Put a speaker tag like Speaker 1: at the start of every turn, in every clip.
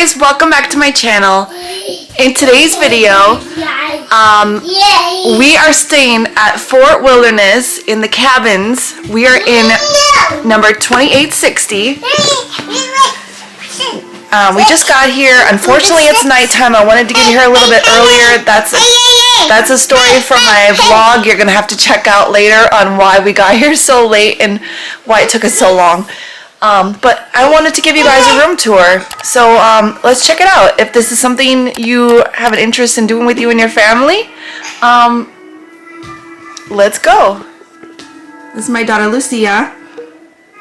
Speaker 1: guys, welcome back to my channel. In today's video, we are staying at Fort Wilderness in the cabins. We are in number 2860. We just got here. Unfortunately, it's nighttime. I wanted to get here a little bit earlier. That's a story for my vlog. You're gonna have to check out later on why we got here so late and why it took us so long. But I wanted to give you guys a room tour. So let's check it out. If this is something you have an interest in doing with you and your family, let's go. This is my daughter Lucia.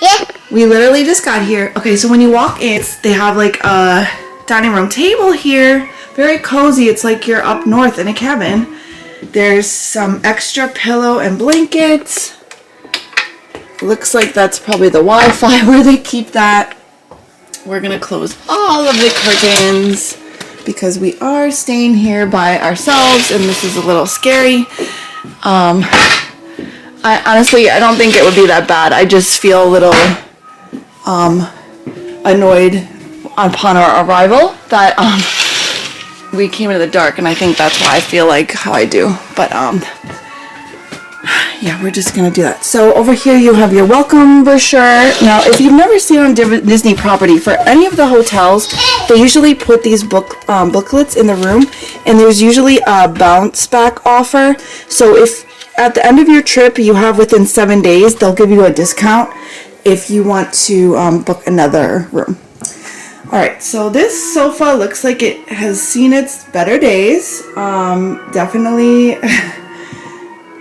Speaker 2: Yeah.
Speaker 1: We literally just got here. Okay, so when you walk in, they have like a dining room table here. Very cozy. It's like you're up north in a cabin. There's some extra pillow and blankets. Looks like that's probably the Wi-Fi where they keep that. We're gonna close all of the curtains because we are staying here by ourselves and this is a little scary. I honestly don't think it would be that bad. I just feel a little annoyed upon our arrival that we came into the dark, and I think that's why I feel like how I do. But yeah, we're just gonna do that. So over here you have your welcome brochure. Now, if you've never seen on Disney property, for any of the hotels, they usually put these booklets in the room, and there's usually a bounce back offer. So if at the end of your trip you have within 7 days, they'll give you a discount if you want to book another room. Alright, so this sofa looks like it has seen its better days. Definitely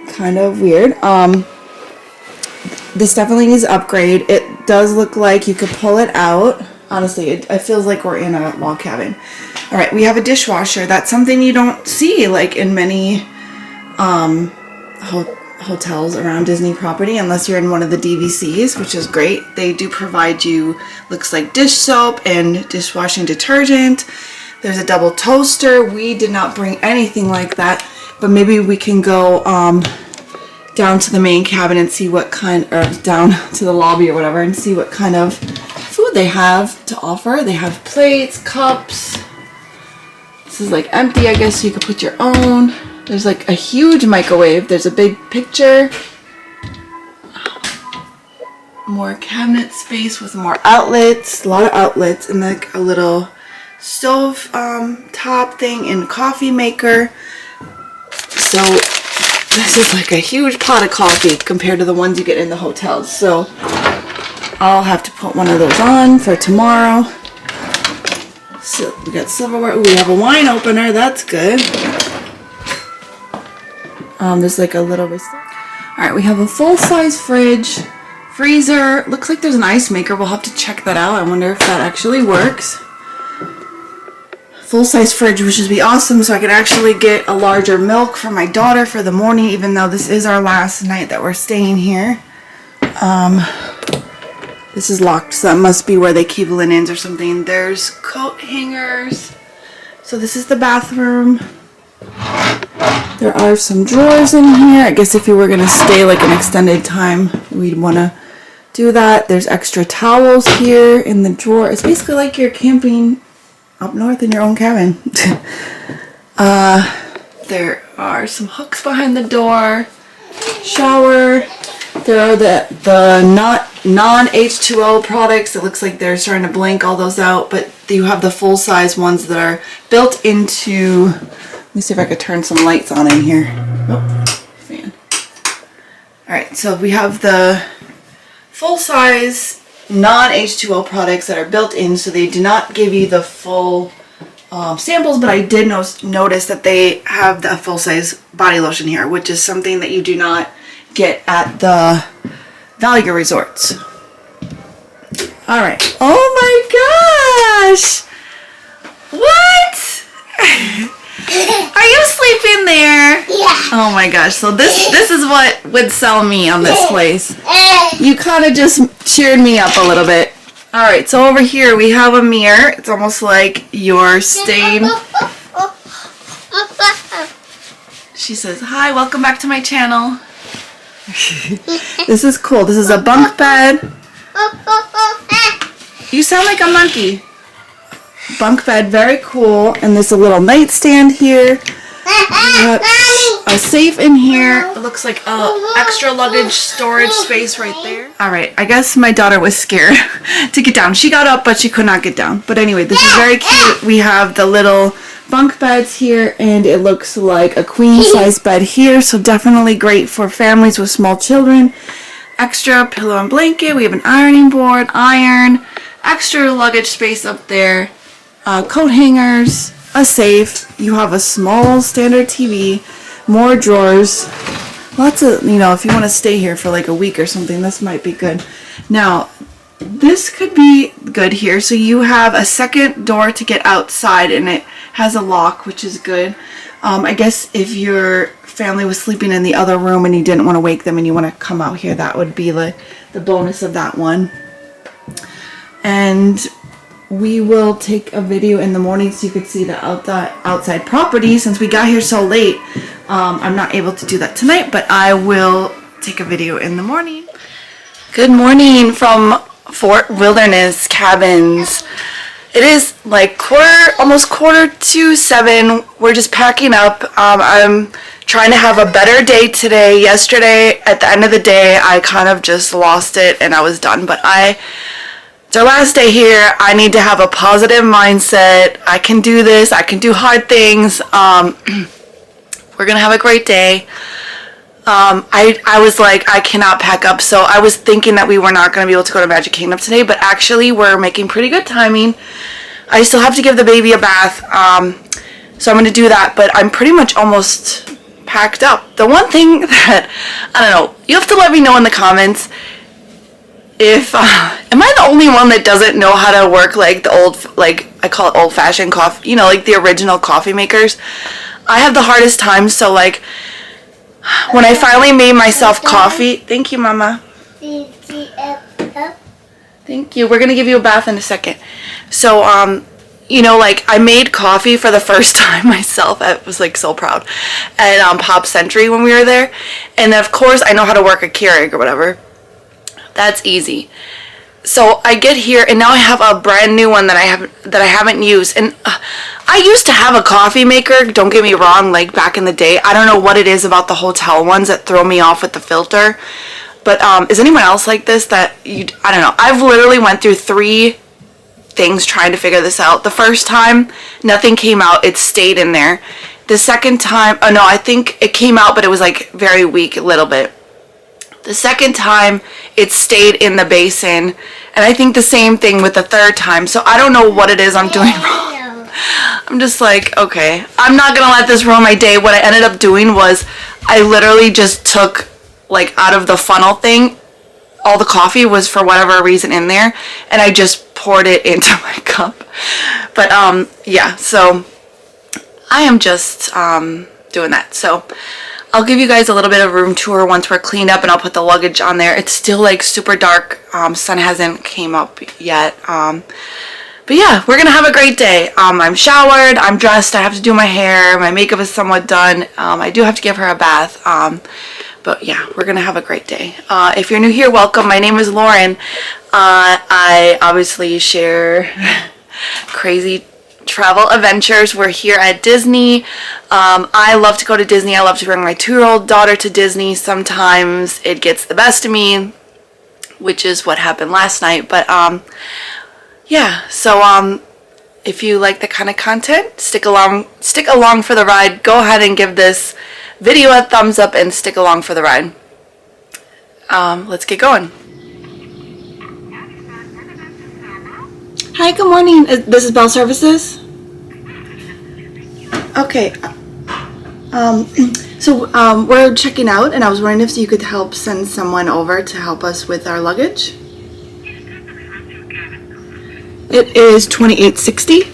Speaker 1: kind of weird. This definitely needs an upgrade. It does look like you could pull it out. Honestly, it feels like we're in a log cabin. Alright, we have a dishwasher. That's something you don't see like in many hotels around Disney property unless you're in one of the DVCs, which is great. They do provide you, looks like dish soap and dishwashing detergent. There's a double toaster. We did not bring anything like that, but maybe we can go down to the main cabin and see what kind, or down to the lobby or whatever, and see what kind of food they have to offer. They have plates, cups. This is like empty, I guess, so you could put your own. There's like a huge microwave. There's a big picture. More cabinet space with more outlets. A lot of outlets, and like a little stove top thing and coffee maker. So this is like a huge pot of coffee compared to the ones you get in the hotels. So I'll have to put one of those on for tomorrow. So we got silverware. Ooh, we have a wine opener. That's good. There's like a little bit. Alright, we have a full-size fridge, freezer. Looks like there's an ice maker. We'll have to check that out. I wonder if that actually works. Full-size fridge, which would be awesome, so I could actually get a larger milk for my daughter for the morning, even though this is our last night that we're staying here. This is locked, so that must be where they keep linens or something. There's coat hangers. So this is the bathroom. There are some drawers in here. I guess if you were going to stay like an extended time, we'd want to do that. There's extra towels here in the drawer. It's basically like you're camping up north in your own cabin. There are some hooks behind the door. Shower. There are the non-H2O products. It looks like they're starting to blank all those out, but you have the full-size ones that are built into... Let me see if I could turn some lights on in here. Oh, fan. Alright, so we have the full-size non-H2O products that are built in, so they do not give you the full samples, but I did notice that they have the full-size body lotion here, which is something that you do not get at the value resorts. Alright. Oh my gosh! What? Are you sleeping there?
Speaker 2: Yeah.
Speaker 1: Oh my gosh, so this is what would sell me on this place. You kind of just cheered me up a little bit. Alright, so over here we have a mirror. It's almost like you're staying. She says, hi, welcome back to my channel. This is cool. This is a bunk bed. You sound like a monkey. bunk bed, very cool. And there's a little nightstand here. A safe in here. It looks like extra luggage storage space right there. All right, I guess my daughter was scared to get down. She got up, but she could not get down. But anyway, this is very cute. We have the little bunk beds here, and it looks like a queen size bed here. So definitely great for families with small children. Extra pillow and blanket. We have an ironing board, iron, extra luggage space up there, coat hangers, a safe. You have a small standard TV, more drawers, lots of, you know, if you want to stay here for like a week or something, this might be good. Now, this could be good here. So you have a second door to get outside, and it has a lock, which is good. I guess if your family was sleeping in the other room and you didn't want to wake them and you want to come out here, that would be the bonus of that one. And we will take a video in the morning so you could see the outside property. Since we got here so late, I'm not able to do that tonight, but I will take a video in the morning. Good morning from Fort Wilderness Cabins. It is like almost 6:45. We're just packing up. I'm trying to have a better day today. Yesterday, at the end of the day, I kind of just lost it and I was done. But it's our last day here. I need to have a positive mindset. I can do this. I can do hard things. We're gonna have a great day. I was like, I cannot pack up, so I was thinking that we were not going to be able to go to Magic Kingdom today, but actually we're making pretty good timing. I still have to give the baby a bath, so I'm going to do that, but I'm pretty much almost packed up. The one thing that, I don't know, you have to let me know in the comments if, am I the only one that doesn't know how to work like the old, like I call it old-fashioned coffee, you know, like the original coffee makers. I have the hardest time, so like, when I finally made myself coffee, thank you, Mama. Thank you. We're going to give you a bath in a second. So, you know, like, I made coffee for the first time myself. I was, like, so proud. At Pop Century when we were there. And, of course, I know how to work a Keurig or whatever. That's easy. So, I get here, and now I have a brand new one that I haven't used. And I used to have a coffee maker, don't get me wrong, like back in the day. I don't know what it is about the hotel ones that throw me off with the filter. But is anyone else like this that I don't know. I've literally went through 3 things trying to figure this out. The first time, nothing came out. It stayed in there. The second time, oh no, I think it came out, but it was like very weak, a little bit. The second time, it stayed in the basin. And I think the same thing with the third time. So I don't know what it is I'm doing wrong. I'm just like, okay, I'm not going to let this ruin my day. What I ended up doing was I literally just took, like, out of the funnel thing, all the coffee was for whatever reason in there, and I just poured it into my cup. But, yeah, so I am just doing that. So I'll give you guys a little bit of room tour once we're cleaned up, and I'll put the luggage on there. It's still, like, super dark. Sun hasn't came up yet. But yeah, we're going to have a great day. I'm showered, I'm dressed, I have to do my hair, my makeup is somewhat done. I do have to give her a bath. But yeah, we're going to have a great day. If you're new here, welcome. My name is Lauren. I obviously share crazy travel adventures. We're here at Disney. I love to go to Disney. I love to bring my 2-year-old daughter to Disney. Sometimes it gets the best of me, which is what happened last night. But yeah, so if you like the kind of content, stick along for the ride. Go ahead and give this video a thumbs up and stick along for the ride. Let's get going. Hi, good morning. This is Bell Services. Okay. So we're checking out, and I was wondering if you could help send someone over to help us with our luggage. It is $28.60.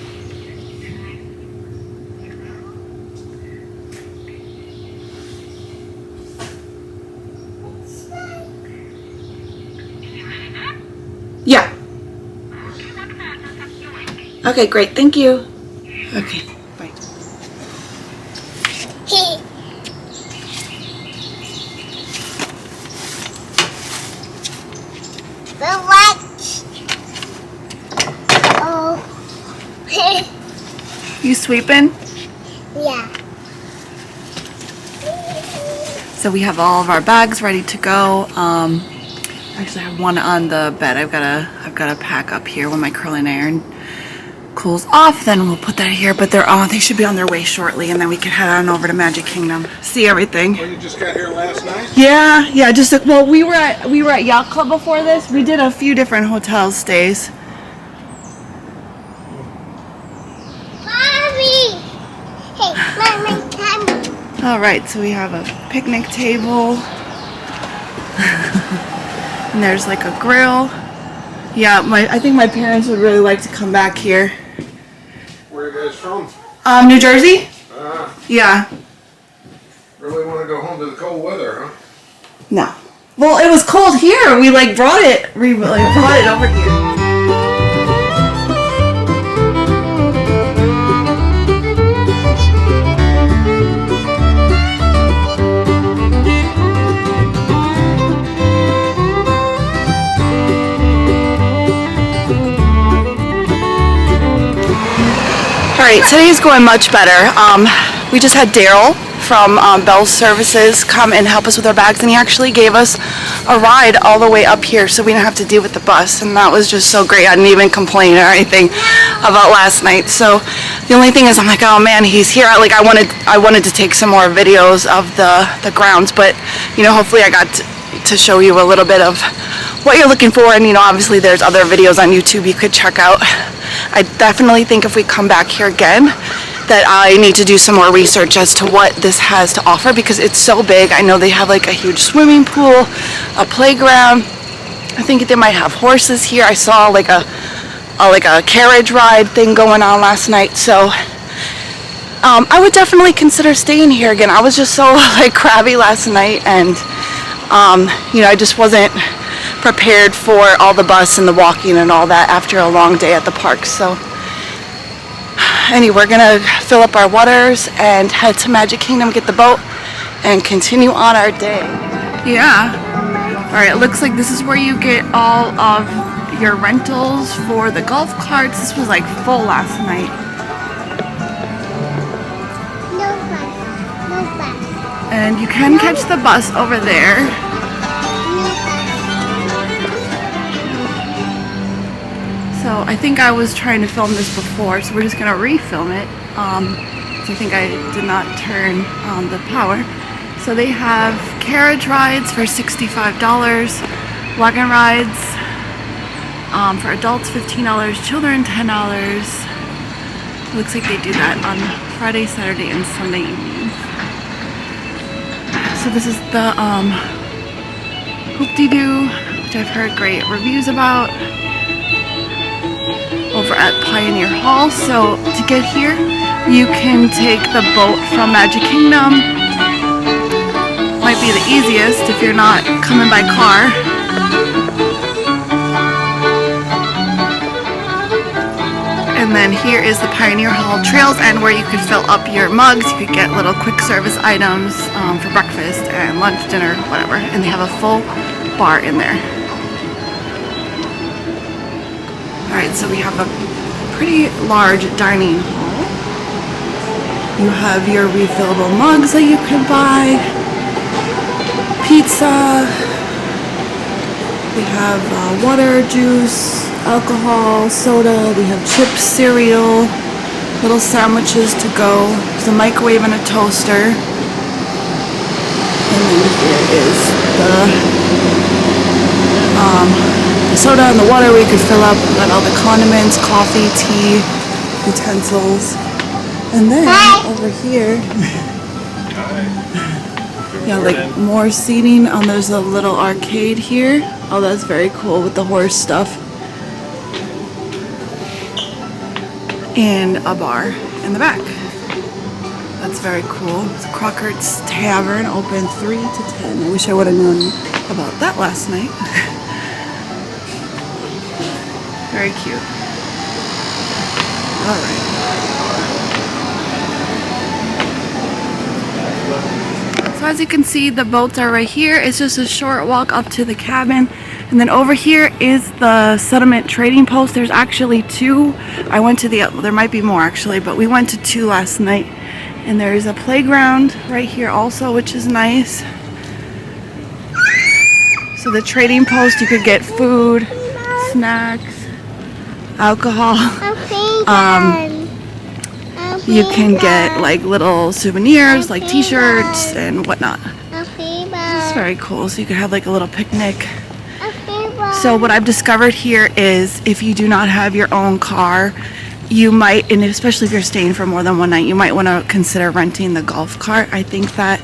Speaker 1: Yeah. Okay, great. Thank you. Okay, bye. You sweeping?
Speaker 2: Yeah.
Speaker 1: So we have all of our bags ready to go. Actually, I have one on the bed. I've gotta pack up here when my curling iron cools off. Then we'll put that here. But they should be on their way shortly, and then we can head on over to Magic Kingdom, see everything.
Speaker 3: Oh, you just got here last night?
Speaker 1: Yeah. Well, we were at Yacht Club before this. We did a few different hotel stays.
Speaker 2: Mommy! Hey, Mommy, come.
Speaker 1: All right, so we have a picnic table. And there's like a grill. Yeah, I think my parents would really like to come back here.
Speaker 3: Where are you guys from?
Speaker 1: New Jersey? Yeah.
Speaker 3: Really want to go home to the cold weather, huh?
Speaker 1: No. Well, it was cold here. We brought it over here. Alright, today's going much better. We just had Daryl from Bell's Services come and help us with our bags, and he actually gave us a ride all the way up here so we didn't have to deal with the bus, and that was just so great. I didn't even complain or anything about last night. So the only thing is, I'm like, oh man, he's here. I wanted to take some more videos of the grounds, but hopefully I got to show you a little bit of what you're looking for, and obviously there's other videos on YouTube you could check out. I definitely think if we come back here again that I need to do some more research as to what this has to offer, because it's so big. I know they have like a huge swimming pool, a playground. I think they might have horses here. I saw like a carriage ride thing going on last night. So I would definitely consider staying here again. I was just so crabby last night, and I just wasn't prepared for all the bus and the walking and all that after a long day at the park. So anyway, we're gonna fill up our waters and head to Magic Kingdom, get the boat, and continue on our day. Yeah. Alright, it looks like this is where you get all of your rentals for the golf carts. This was full last night.
Speaker 2: No bus.
Speaker 1: And you can catch the bus over there. So I think I was trying to film this before, so we're just gonna refilm it. So I think I did not turn on the power. So they have carriage rides for $65, wagon rides for adults $15, children $10. Looks like they do that on Friday, Saturday, and Sunday evenings. So this is the Hoop-de-Doo, which I've heard great reviews about, over at Pioneer Hall. So to get here, you can take the boat from Magic Kingdom. Might be the easiest if you're not coming by car. And then here is the Pioneer Hall Trails End, where you could fill up your mugs. You could get little quick service items for breakfast and lunch, dinner, whatever. And they have a full bar in there. Alright, so we have a pretty large dining hall. You have your refillable mugs that you can buy, pizza, we have water, juice, alcohol, soda, we have chips, cereal, little sandwiches to go, there's a microwave and a toaster, and then here is the soda and the water we could fill up. We got all the condiments, coffee, tea, utensils. And then over here, yeah, more seating. There's a little arcade here. Oh, that's very cool with the horse stuff. And a bar in the back. That's very cool. It's Crockert's Tavern, open 3 to 10. I wish I would have known about that last night. Very cute. Alright. So as you can see, the boats are right here. It's just a short walk up to the cabin. And then over here is the settlement trading post. There's actually 2. I went to there might be more actually, but we went to 2 last night. And there's a playground right here also, which is nice. So the trading post, you could get food, snacks, alcohol. You can get like little souvenirs like t-shirts and whatnot. It's very cool. So you could have like a little picnic. So what I've discovered here is if you do not have your own car, you might, and especially if you're staying for more than one night, you might want to consider renting the golf cart. I think that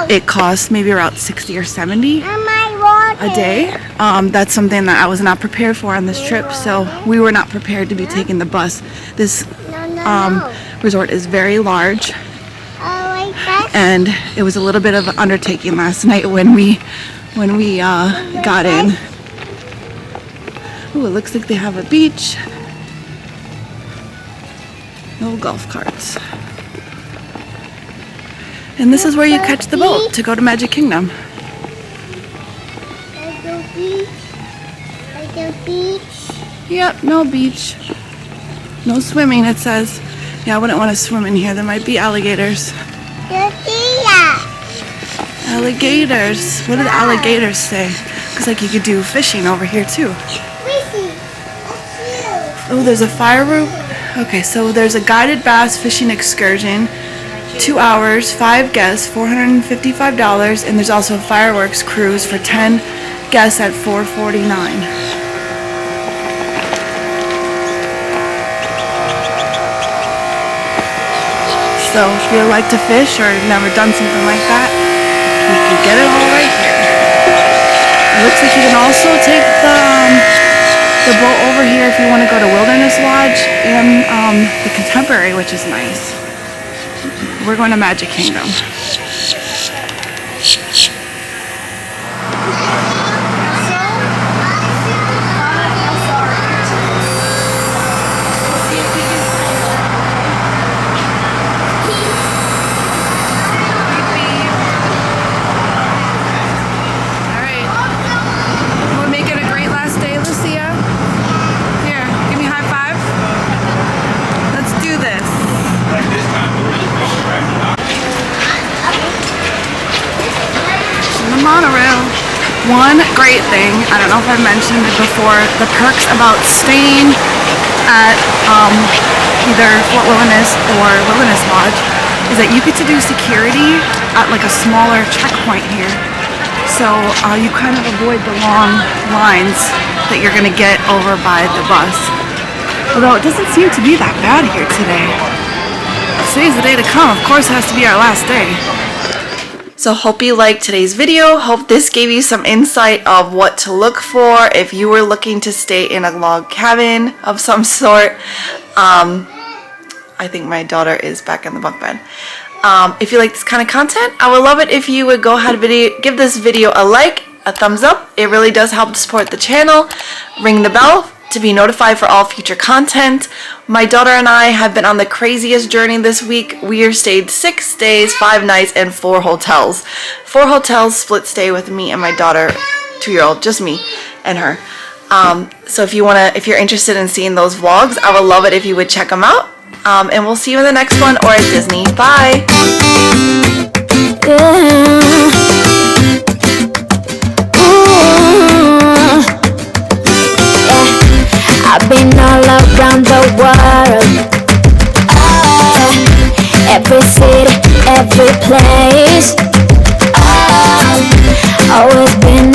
Speaker 1: it costs maybe around 60 or 70 a day. That's something that I was not prepared for on this trip, so we were not prepared to be taking the bus. This resort is very large, and it was a little bit of an undertaking last night when we got in. Ooh, it looks like they have a beach. No golf carts. And this is where you catch the boat to go to Magic Kingdom. Yep, no beach. No swimming, it says. Yeah, I wouldn't want to swim in here. There might be alligators. Alligators. What do the alligators say? Looks like you could do fishing over here too. Oh, there's a fire room. Okay, so there's a guided bass fishing excursion. 2 hours, 5 guests, $455, and there's also a fireworks cruise for 10 guests at $449. So if you like to fish or you've never done something like that, you can get it all right here. It looks like you can also take the boat over here if you want to go to Wilderness Lodge and the Contemporary, which is nice. We're going to Magic Kingdom. Monorail. One great thing, I don't know if I've mentioned it before, the perks about staying at either Fort Wilderness or Wilderness Lodge is that you get to do security at like a smaller checkpoint here. So you kind of avoid the long lines that you're going to get over by the bus. Although it doesn't seem to be that bad here today. Today's the day to come. Of course it has to be our last day. So hope you liked today's video. Hope this gave you some insight of what to look for if you were looking to stay in a log cabin of some sort. I think my daughter is back in the bunk bed. If you like this kind of content, I would love it if you would go ahead and give this video a like, a thumbs up. It really does help to support the channel. Ring the bell to be notified for all future content. My daughter and I have been on the craziest journey this week. We have stayed 6 days, 5 nights, and 4 hotels. 4 hotels split stay with me and my daughter, 2-year-old, just me and her. So if you're interested in seeing those vlogs, I would love it if you would check them out. And we'll see you in the next one or at Disney. Bye.
Speaker 4: I've been all around the world, every city, every place, always